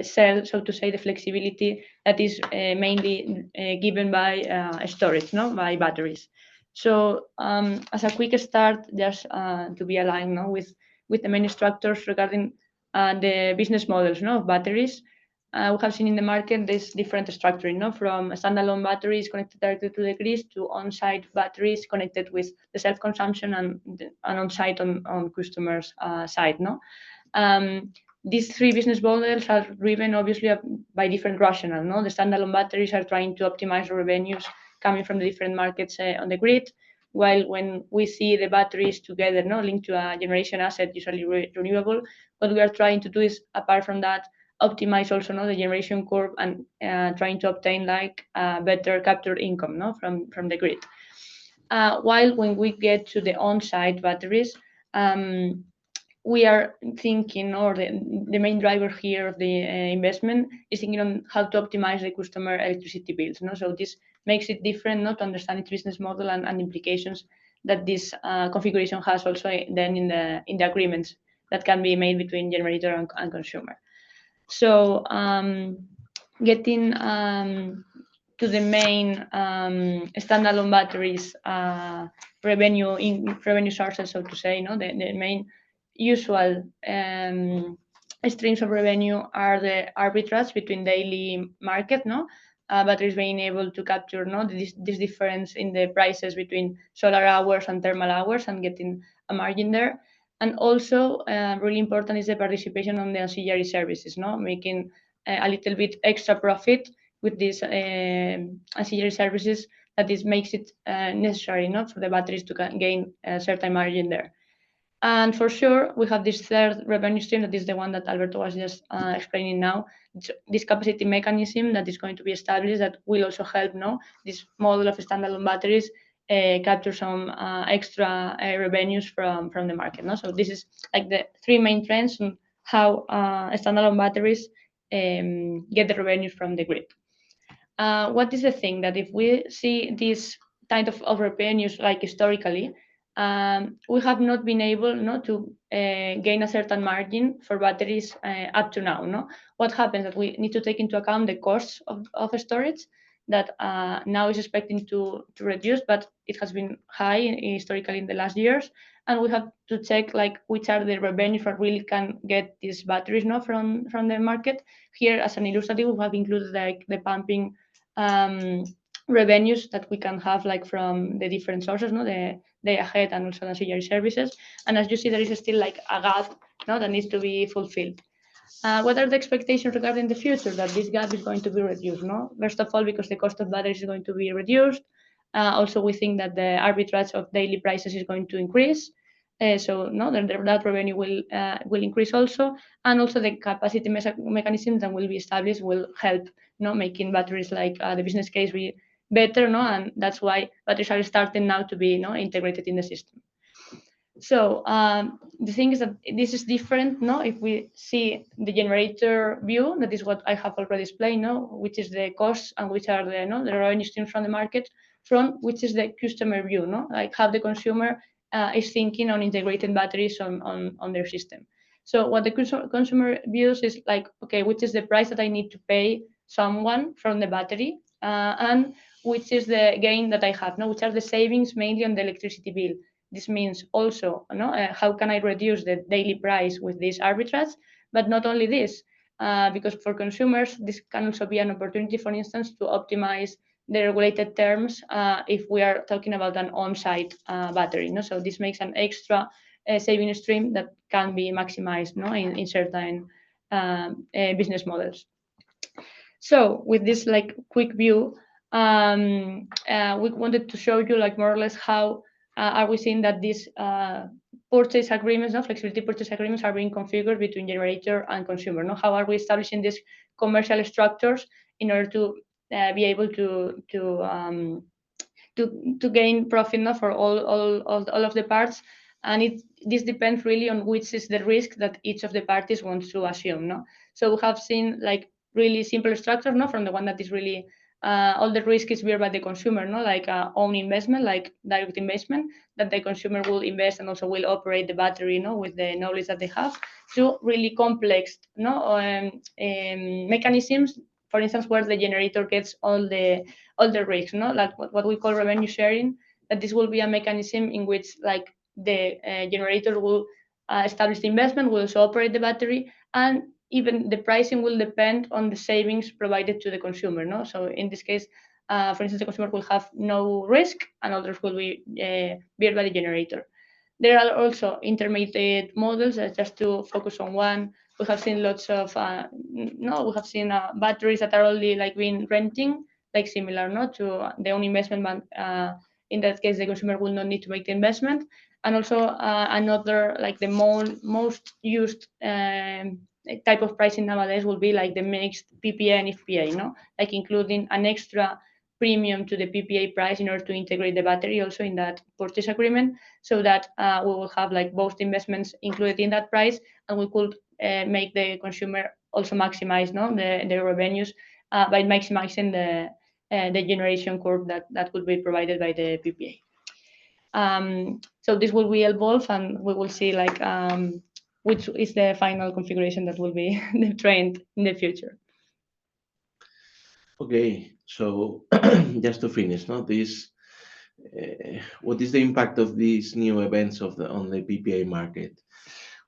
sell, so to say, the flexibility that is mainly given by storage, by batteries. So as a quick start, just to be aligned with the main structures regarding the business models of batteries, we have seen in the market this different structuring, from standalone batteries connected directly to the grid to on-site batteries connected with the self-consumption and on-site on customers' side. These three business models are driven obviously by different rationale. The standalone batteries are trying to optimize the revenues coming from the different markets on the grid. while when we see the batteries together, linked to a generation asset, usually renewable, what we are trying to do is, apart from that, optimize also the generation curve and trying to obtain like better captured income from the grid. While when we get to the on-site batteries, we are thinking, or the main driver here of the investment is thinking on how to optimize the customer electricity bills. So this makes it different, to understand its business model and implications that this configuration has also then in the agreements that can be made between generator and consumer. So getting to the main standalone batteries revenue sources, so to say, the main usual streams of revenue are the arbitrage between daily market, batteries being able to capture this difference in the prices between solar hours and thermal hours and getting a margin there. And also really important is the participation on the ancillary services, making a little bit extra profit with these ancillary services, that this makes it necessary for the batteries to gain a certain margin there. And for sure, we have this third revenue stream, that is the one that Alberto was just explaining now. It's this capacity mechanism that is going to be established that will also help this model of standalone batteries capture some extra revenues from the market. So this is like the three main trends on how standalone batteries get the revenues from the grid. What is the thing that if we see this kind of revenues like historically, we have not been able to gain a certain margin for batteries up to now. What happens that we need to take into account the costs of storage that now is expecting to reduce, but it has been high historically in the last years, and we have to check like which are the revenues that really can get these batteries from the market. Here, as an illustrative, we have included like the pumping revenues that we can have like from the different sources, the day ahead and also ancillary services. And as you see, there is still like a gap that needs to be fulfilled. What are the expectations regarding the future? That this gap is going to be reduced. First of all, because the cost of batteries is going to be reduced. Also, we think that the arbitrage of daily prices is going to increase. So that revenue will increase also, and also the capacity mechanism that will be established will help making batteries like the business case be better, and that's why batteries are starting now to be integrated in the system. So the thing is that this is different if we see the generator view, that is what I have already explained, which is the costs and which are the revenue streams from the market, from which is the customer view, like how the consumer is thinking on integrating batteries on their system. So what the consumer views is like, okay, which is the price that I need to pay someone from the battery, and which is the gain that I have, which are the savings mainly on the electricity bill. This means also, how can I reduce the daily price with this arbitrage? But not only this, because for consumers, this can also be an opportunity, for instance, to optimize the regulated terms if we are talking about an on-site battery. So this makes an extra saving stream that can be maximized in certain business models. So with this like quick view, we wanted to show you like more or less how are we seeing that these purchase agreements, flexibility purchase agreements are being configured between generator and consumer. How are we establishing these commercial structures in order to be able to gain profit for all of the parts? And this depends really on which is the risk that each of the parties wants to assume. So we have seen like really simple structure, from the one that is really all the risk is bear by the consumer, like own investment, like direct investment, that the consumer will invest and also will operate the battery, with the knowledge that they have, to really complex, mechanisms, for instance, where the generator gets all the risks, like what we call revenue sharing. That this will be a mechanism in which, like, the generator will establish the investment, will also operate the battery, and even the pricing will depend on the savings provided to the consumer. So in this case, for instance, the consumer will have no risk, and others will be bear by the generator. There are also intermediate models, just to focus on one. We have seen lots of batteries that are only like being renting, like similar to the own investment in that case, the consumer will not need to make the investment. And also another, like the most used type of pricing nowadays will be like the mixed PPA and FPA, no? Like including an extra premium to the PPA price in order to integrate the battery also in that purchase agreement, so that we will have like both investments included in that price, and we could make the consumer also maximize, no, the revenues by maximizing the generation curve that will be provided by the PPA. So this will be evolve, and we will see like which is the final configuration that will be the trend in the future.
Okay, so just to finish, no, this what is the impact of these new events on the PPA market?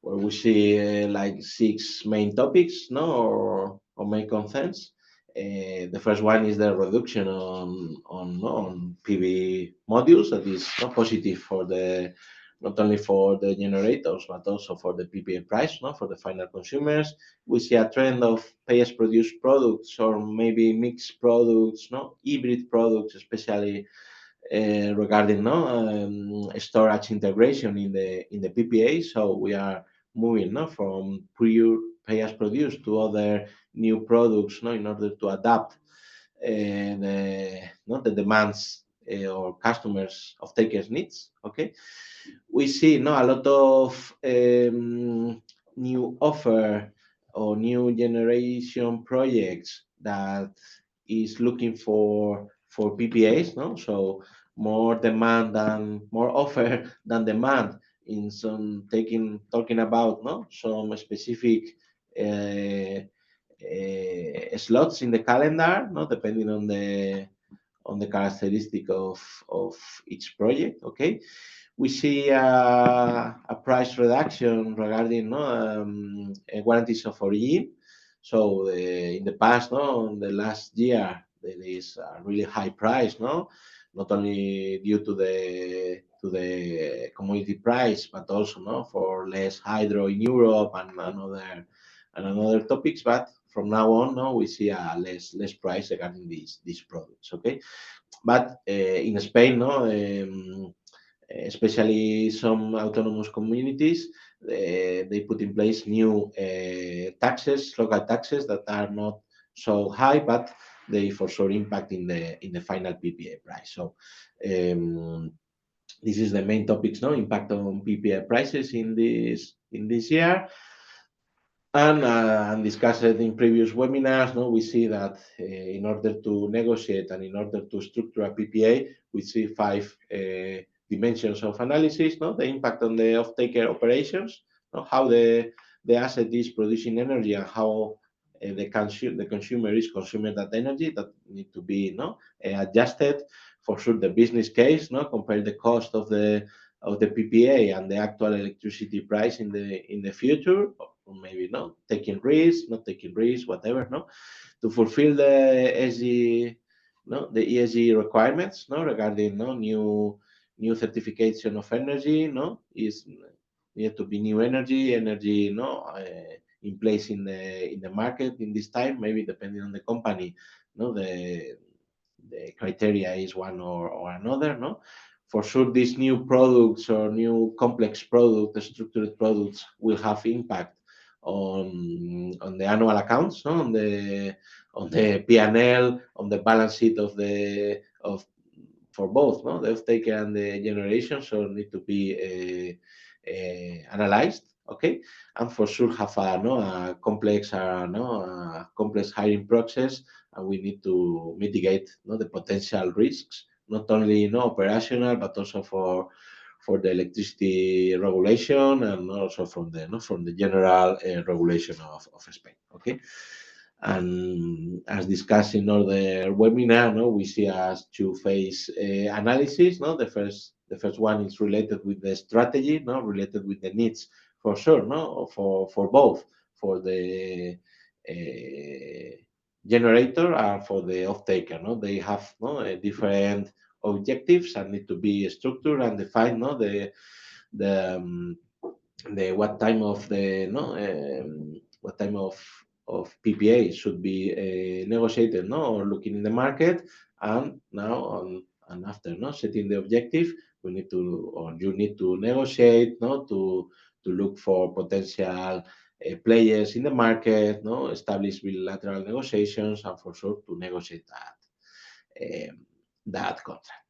Well, we see like 6 main topics, no, or main concerns. The first one is the reduction on PV modules. That is not positive for not only for the generators but also for the PPA price, no, for the final consumers. We see a trend of pay-as-produced products or maybe mixed products, no, hybrid products, especially regarding storage integration in the PPA. So we are moving from pure pay-as-produced to other new products, in order to adapt the demands or customers of takers needs. Okay, we see a lot of new offer or new generation projects that is looking for PPAs, no? So more demand and more offer than demand in some talking about some specific slots in the calendar, depending on the characteristic of each project. Okay, we see a price reduction regarding warranties of origin. So in the past, in the last year, there is a really high price, not only due to the commodity price, but also for less hydro in Europe and another topics. But from now on, we see a less price regarding these products. Okay, but in Spain, especially some autonomous communities, they put in place new local taxes that are not so high, but they for sure impact in the final PPA price. So this is the main topics, impact on PPA prices in this year. And discussed in previous webinars, we see that in order to negotiate and in order to structure a PPA, we see 5 dimensions of analysis. The impact on the off-taker operations, how the asset is producing energy and how the consumer is consuming that energy, that need to be adjusted. For sure, the business case, compare the cost of the PPA and the actual electricity price in the future, or maybe taking risks, not taking risks, whatever, to fulfill the ESG, the ESG requirements, regarding new certification of energy, is need to be new energy, in place in the market in this time, maybe depending on the company, the criteria is one or another, For sure, these new products or new complex products, structured products, will have impact on the annual accounts, on the P&L, on the balance sheet for both, the off-taker and the generation, so need to be analyzed. Okay, and for sure have a complex hiring process, and we need to mitigate the potential risks, not only operational, but also for the electricity regulation and also from the general regulation of Spain. Okay, and as discussed in other webinar, we see as 2-phase analysis. The first one is related with the strategy, related with the needs, for sure, for both, for the generator and for the off-taker. They have different objectives and need to be structured and defined. What time of PPA should be negotiated, or looking in the market, and now and after setting the objective, we need to, or you need to negotiate, to look for potential players in the market, establish bilateral negotiations, and for sure to negotiate that contract.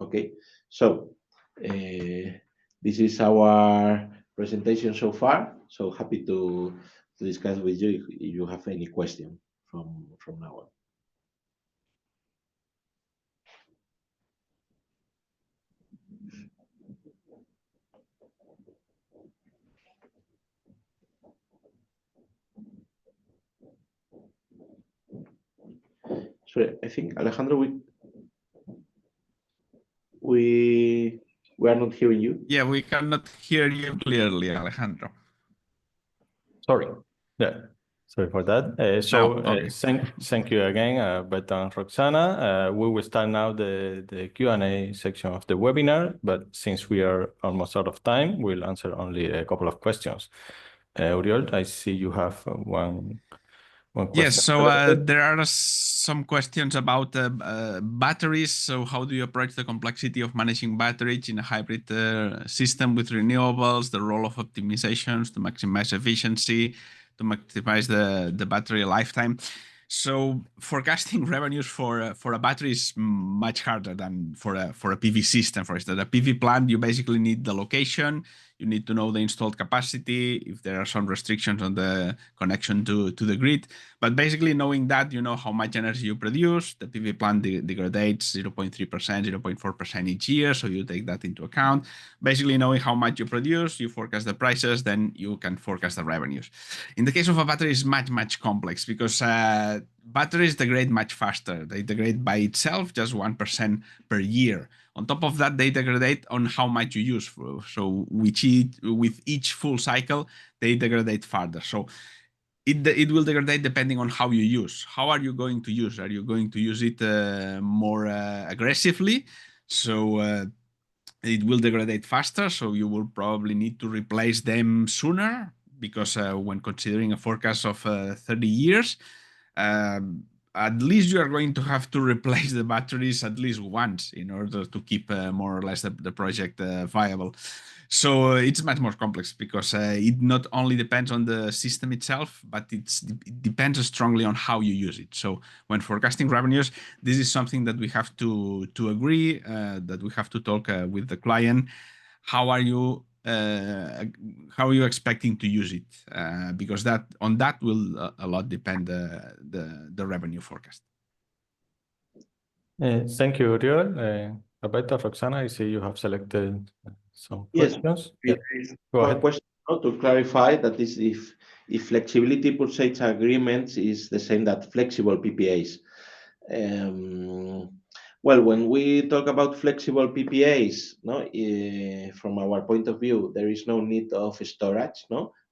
Okay, so this is our presentation so far. So happy to discuss with you if you have any question from now on. Sorry, I think Alejandro, we are not hearing you.
Yeah, we cannot hear you clearly, Alejandro.
Sorry. Yeah. Sorry for that.
Okay.
Thank you again, Alberto and Roxana. We will start now the Q&A section of the webinar, but since we are almost out of time, we'll answer only a couple of questions. Uriol, I see you have one question.
Yes, so there are some questions about batteries. So how do you approach the complexity of managing batteries in a hybrid system with renewables, the role of optimizations to maximize efficiency, to maximize the battery lifetime? So forecasting revenues for a battery is much harder than for a PV system. For instance, a PV plant, you basically need the location, you need to know the installed capacity, if there are some restrictions on the connection to the grid. But basically knowing that, you know how much energy you produce, the PV plant degrades 0.3%, 0.4% each year, so you take that into account. Basically knowing how much you produce, you forecast the prices, then you can forecast the revenues. In the case of a battery, it's much complex because batteries degrade much faster. They degrade by itself just 1% per year. On top of that, they degrade on how much you use. So with each full cycle, they degrade further. So it will degrade depending on how you use. How are you going to use? Are you going to use it more aggressively? So it will degrade faster. So you will probably need to replace them sooner because when considering a forecast of 30 years, at least you are going to have to replace the batteries at least once in order to keep more or less the project viable. So it's much more complex because it not only depends on the system itself, but it depends strongly on how you use it. So when forecasting revenues, this is something that we have to agree, that we have to talk with the client. How are you expecting to use it? Because on that will a lot depend the revenue forecast.
Thank you, Uriol. Alberto, Roxana, I see you have selected some questions.
Yes.
Go ahead.
One question to clarify that is if flexibility purchase agreements is the same that flexible PPAs. Well, when we talk about flexible PPAs, from our point of view, there is no need of storage.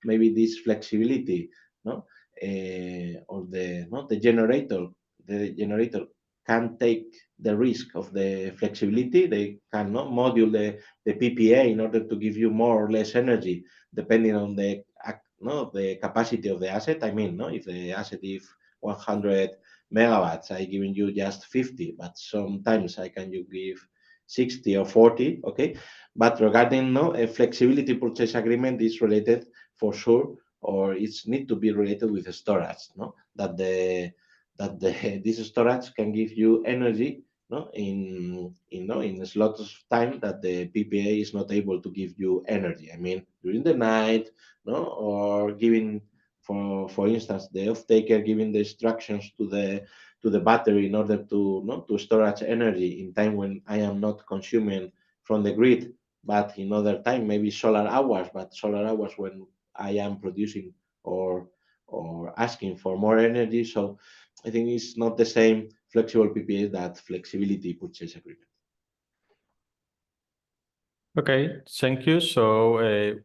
Maybe this flexibility, or the generator can take the risk of the flexibility. They can module the PPA in order to give you more or less energy depending on the capacity of the asset. I mean, if the asset is 100 megawatts, I giving you just 50, but sometimes I can give 60 or 40. Okay, but regarding a flexibility purchase agreement is related for sure, or it's need to be related with the storage. That this storage can give you energy in slots of time that the PPA is not able to give you energy. I mean, during the night, or giving, for instance, the off-taker giving the instructions to the battery in order to storage energy in time when I am not consuming from the grid, but in other time, maybe solar hours, but solar hours when I am producing or asking for more energy. So I think it's not the same flexible PPA that flexibility purchase agreement.
Okay, thank you. So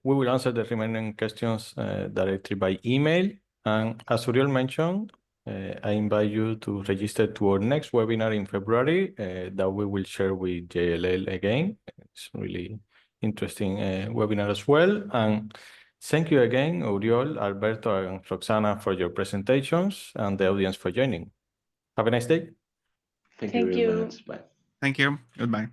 we will answer the remaining questions directly by email. And as Uriol mentioned, I invite you to register to our next webinar in February that we will share with JLL again. It's really interesting webinar as well. And thank you again, Uriol, Alberto, and Roxana for your presentations and the audience for joining. Have a nice day.
Thank you very much. Bye.
Thank you. Goodbye.